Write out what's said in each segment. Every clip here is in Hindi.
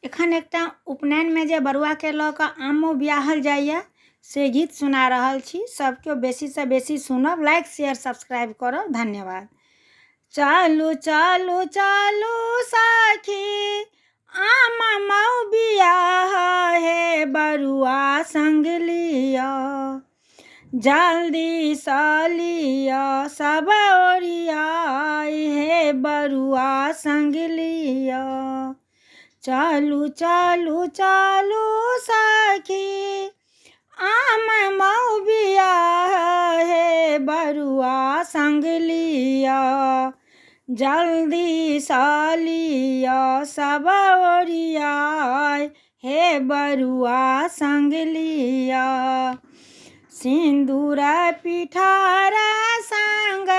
एखन एकटा उपनयन में जे बरुआ के लऽ कऽ आमो बियाहल जाइए से गीत सुना रहल छी। सबके बेसी से बेसी सुनब, लाइक शेयर सब्सक्राइब करब। धन्यवाद। चालू चालू चालू साखी आम मऊ बियाह हे बरुआ संग लिया, जल्दी सलिया सब ओरियाई हे बरुआ संग लिया। चालू चालू चालू साखी आम मऊ बियाह हे बरुआ संग लिया, जल्दी सलिया सब ओरियाई हे बरुआ संग लिया। सिंदूर पिठारा संग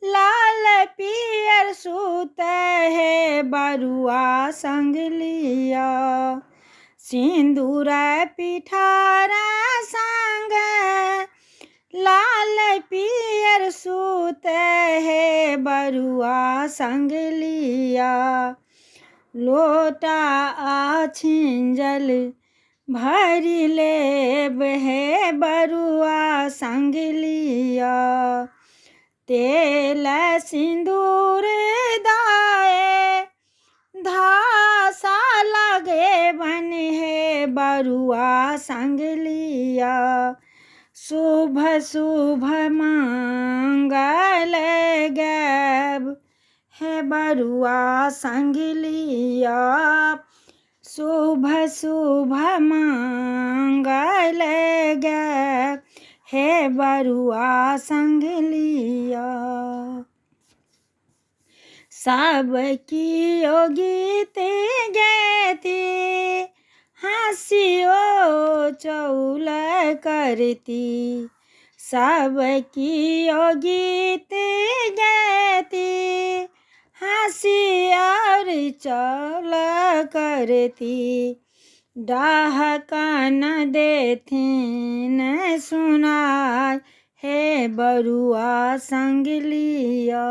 लाल पियर सूत हे बरुआ संग लिया, सिंदूर पिठारा संग लाल पियर सूत हे बरुआ संग लिया। लोटा आछिंजल भरि लेब हे बरुआ संग लिया, तेल सिंदूर दाए धासा लगे बन हे बरुआ संग लिया। शुभ शुभ मंगल गैब हे बरुआ संग लिया, शुभ शुभ मंगल गैब हे बरुआ संग लिया। सब कियो गीत गैती हंसियो चौल करती, सब कियो गीत गैती हंसी और चौल करती, डहकन देथिन सुनाई हे बरुआ संग लिया।